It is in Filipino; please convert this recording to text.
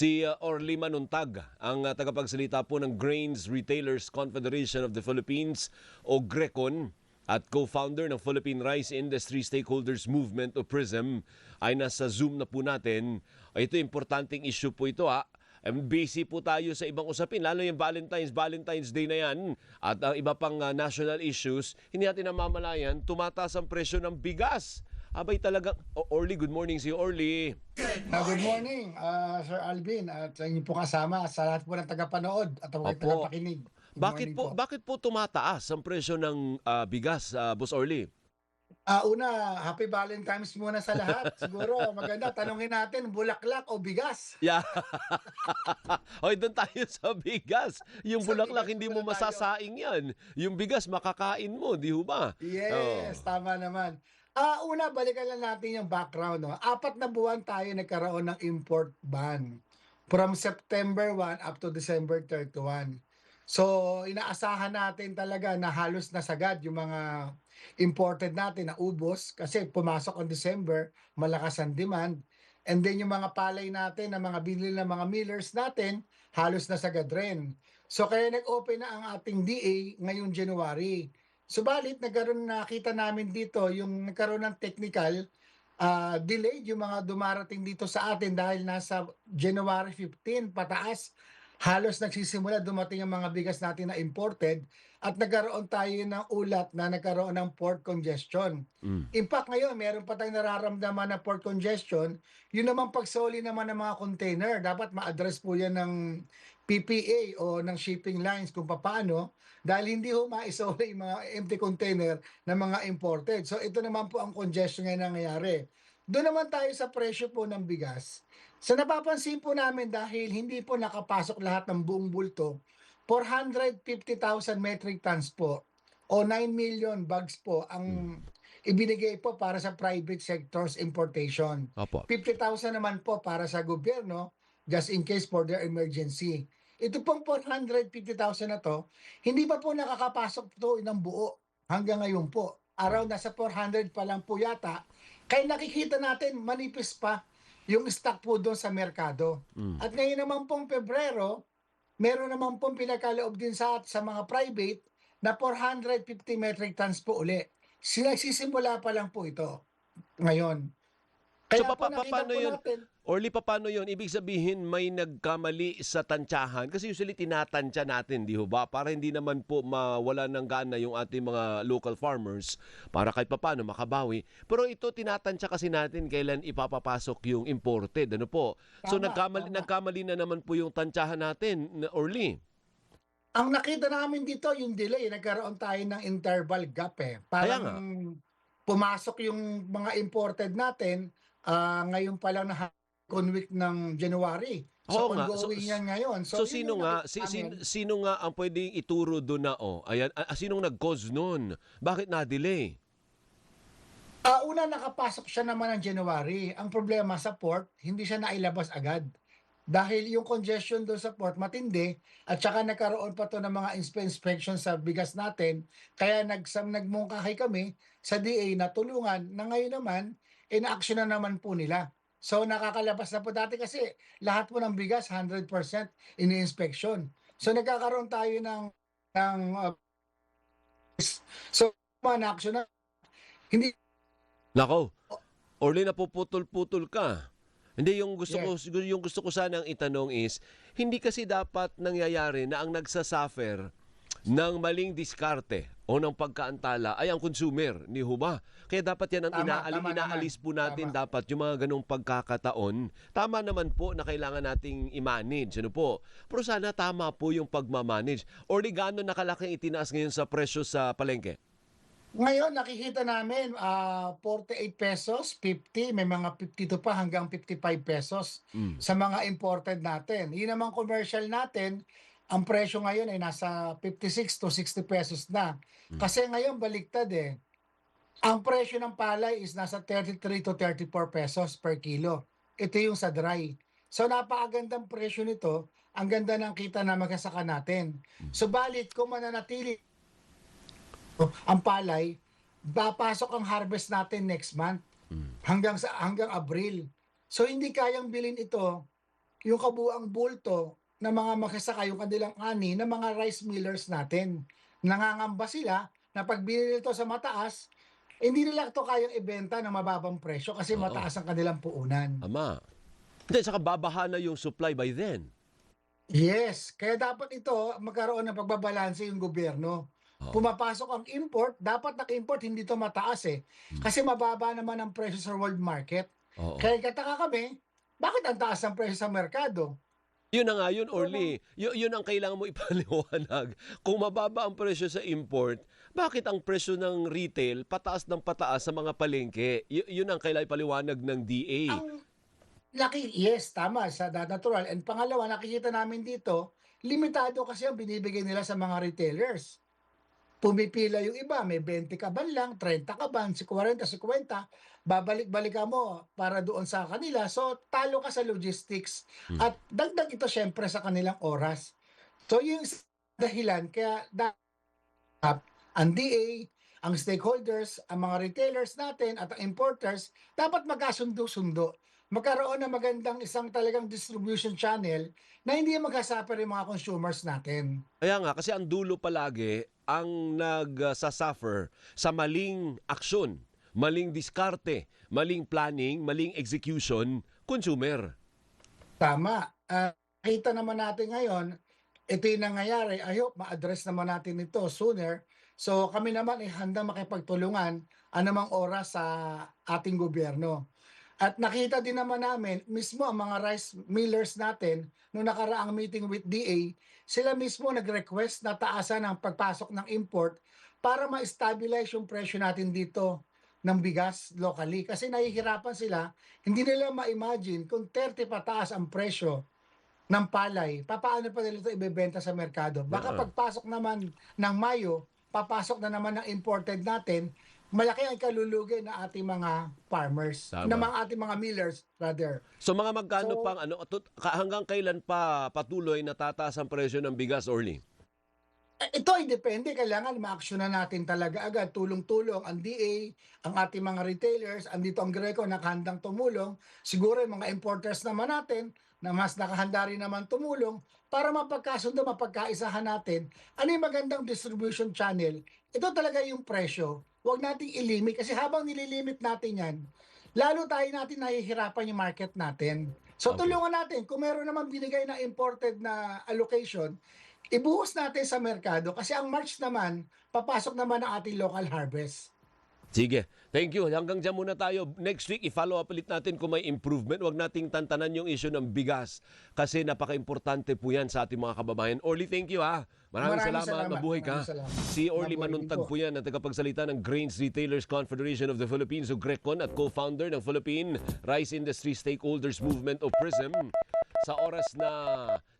Si Orly Manuntag, ang tagapagsalita po ng Grains Retailers Confederation of the Philippines o GRECON at co-founder ng Philippine Rice Industry Stakeholders Movement o PRISM ay nasa Zoom na po natin. Ito, importanteng issue po ito ha. Busy po tayo sa ibang usapin, lalo yung Valentine's Day na yan at ang iba pang national issues. Hindi natin namamalayan, tumataas ang presyo ng bigas. Abay talagang, Orly, good morning si Orly. Good morning, Sir Alvin, at sa inyo po kasama, sa lahat po ng tagapanood at mga Opo. tagapakinig. Good morning po. Bakit po tumataas ang presyo ng bigas, Boss Orly? Una, Happy Valentine's muna sa lahat. Siguro maganda, tanungin natin, bulaklak o bigas? Yeah. Hoy, doon tayo sa bigas. Yung Sa bulaklak bigas hindi muna mo tayo. masasaing yan. Yung bigas makakain mo, di ho ba? Yes, tama naman. Una, balikan lang natin yung background. No? 4 na buwan tayo nagkaroon ng import ban. From September 1 up to December 31. So, inaasahan natin talaga na halos nasagad yung mga imported natin na ubos kasi pumasok on December, malakas ang demand. And then yung mga palay natin, na mga binili ng mga millers natin, halos nasagad rin. So, kaya nag-open na ang ating DA ngayong January. Subalit, nakita namin dito yung nagkaroon ng technical delayed yung mga dumarating dito sa atin dahil nasa January 15 pataas. Halos nagsisimula dumating ang mga bigas natin na imported at nagkaroon tayo ng ulat na nagkaroon ng port congestion. Mm. In fact, ngayon, meron pa tayong nararamdaman na port congestion. Yun naman pagsoli naman ng mga container. Dapat ma-address po yan ng PPA o ng shipping lines kung paano dahil hindi ho maisoli yung mga empty container na mga imported. So ito naman po ang congestion ngayon nangyayari. Doon naman tayo sa presyo po ng bigas. Sa napapansin po namin dahil hindi po nakapasok lahat ng buong bulto, 450,000 metric tons po o 9 million bags po ang ibinigay po para sa private sectors importation. Opo. 50,000 naman po para sa gobyerno just in case for their emergency. Ito pong 450,000 na to, hindi pa po nakakapasok to ng buo hanggang ngayon po. Around nasa 400 pa lang po yata. Kaya nakikita natin manipis pa yung stock po doon sa merkado. At ngayon naman pong Pebrero, meron naman pong pinakaloob din sa mga private na 450 metric tons po uli. Sinagsisimula pa lang po ito ngayon. So, Kaya po nakita paano po yun? natin, Orly, paano yun? Ibig sabihin may nagkamali sa tantsahan? Kasi usually tinatantya natin, di ho ba? Para hindi naman po mawala ng gana yung ating mga local farmers para kahit paano makabawi. Pero ito tinatantya kasi natin kailan ipapapasok yung imported. Ano po? So Tama. nagkamali na naman po yung tantsahan natin, Orly. ang nakita namin dito yung delay, nagkaroon tayo ng interval gap eh. Kaya Parang nga. pumasok yung mga imported natin ngayon pa lang na second week ng January. Oo So nga. ongoing yan ngayon. So yun sino yung nga nakita namin. sino nga ang pwedeng ituro doon na ayan sinong nag-cause noon? Bakit na-delay? Una nakapasok siya naman ng January. Ang problema sa port, hindi siya nailabas agad. Dahil yung congestion doon sa port matindi at saka nagkaroon pa to ng mga inspection sa bigas natin. Kaya nagmungkahi kami sa DA na tulungan na ngayon naman in-action na naman po nila. So nakakalabas na po dati kasi lahat po ng bigas 100% ini-inspection. So nagkakaroon tayo ng so na-action na hindi. Nako. Orly, napuputol-putol ka. Hindi, yung gusto ko sanang itanong is, hindi kasi dapat nangyayari na ang nagsasuffer ng maling diskarte o ng pagkaantala ay ang consumer, ni Huba. Kaya dapat yan ang Tama inaalis naman. po natin Tama. dapat yung mga ganong pagkakataon. Tama naman po na kailangan nating i-manage. Ano po? Pero sana tama po yung pagmamanage. Orly, gaano nakalaking itinaas ngayon sa presyo sa palengke? Ngayon nakikita namin 48 pesos, 50, may mga 52 pa hanggang 55 pesos sa mga imported natin. Yun naman commercial natin, ang presyo ngayon ay nasa 56 to 60 pesos na. Kasi ngayon baliktad eh. Ang presyo ng palay is nasa 33 to 34 pesos per kilo. Ito yung sa dry. So napakagandang presyo nito, ang ganda ng kita na magkasaka natin. Subalit kung mananatili ang palay, papasok ang harvest natin next month hanggang Abril. So hindi kayang bilhin ito yung kabuuang bulto ng mga magsasaka, yung kanilang ani ng mga rice millers natin. Nangangamba sila na pag binili nito sa mataas, hindi nila ito kayang ibenta ng mababang presyo kasi Oo, mataas ang kanilang puunan. tama. Hindi, saka babaha na yung supply by then. Yes, kaya dapat ito magkaroon ng pagbabalanse yung gobyerno. Oo. Pumapasok ang import, dapat nag-import hindi to mataas eh. Kasi mababa naman ang presyo sa world market. Oo. Kaya kataka kami, bakit ang taas ng presyo sa merkado? Yun na nga yun, So, Orly. Yun ang kailangan mo ipaliwanag. Kung mababa ang presyo sa import, bakit ang presyo ng retail pataas ng pataas sa mga palengke? Yun ang kailangan ipaliwanag ng DA. ang yes, tama, sa natural. And pangalawa, nakikita namin dito, limitado kasi ang binibigay nila sa mga retailers. Pumipila yung iba, may 20 ka ban lang, 30 ka ban, si 40, si 50, babalik-balik ka mo para doon sa kanila. So, talo ka sa logistics. Hmm. At dagdag ito syempre sa kanilang oras. So, yung dahilan, kaya ang DA, ang stakeholders, ang mga retailers natin at ang importers, dapat magkasundo-sundo. Magkaroon ng magandang isang talagang distribution channel na hindi magkasuffer yung mga consumers natin. Kaya nga, kasi ang dulo palagi ang nagsasuffer sa maling aksyon, maling diskarte, maling planning, maling execution, consumer. Tama. Kita naman natin ngayon, ito yung nangyayari. I hope ma-address naman natin ito sooner. So kami naman ay handa makipagtulungan anumang oras sa ating gobyerno. At nakita din naman namin, mismo ang mga rice millers natin, nung nakaraang meeting with DA, sila mismo nag-request na taasan ang pagpasok ng import para ma-stabilize yung presyo natin dito ng bigas locally. Kasi nahihirapan sila, hindi nila ma-imagine kung 30 pataas ang presyo ng palay, paano pa nila ito ibebenta sa merkado? Baka Yeah. pagpasok naman ng Mayo, papasok na naman ng imported natin, malaki ang kalulugi na ating mga farmers, Tama. na mga ating mga millers rather. So mga magkano So, pang hanggang kailan pa patuloy na tataas ang presyo ng bigas, Orly? Ito ay depende, kailangan ma-aksyonan natin talaga agad, tulong-tulong ang DA, ang ating mga retailers, andito ang Greco nakahandang tumulong, siguro yung mga importers naman natin na mas nakahanda rin naman tumulong para mapagkasundo, mapagkaisahan natin ano yung magandang distribution channel. Ito talaga yung presyo, huwag nating ilimit kasi habang nililimit natin yan, lalo tayo natin nahihirapan yung market natin. So Okay. tulungan natin, kung meron naman binigay na imported na allocation, ibuhos natin sa merkado kasi ang March naman, papasok naman ang ating local harvest. Sige. Thank you. Hanggang dyan muna tayo. Next week, i-follow up ulit natin kung may improvement. Huwag nating tantanan yung issue ng bigas kasi napaka-importante po yan sa ating mga kababayan. Orly, thank you ha. Maraming salamat. Mabuhay ka. Maraming salamat. Si Orly Mabuhay din Manuntag po. po yan, ang tagapagsalita ng Grains Retailers Confederation of the Philippines o GRECON at co-founder ng Philippine Rice Industry Stakeholders Movement o PRISM. Sa oras na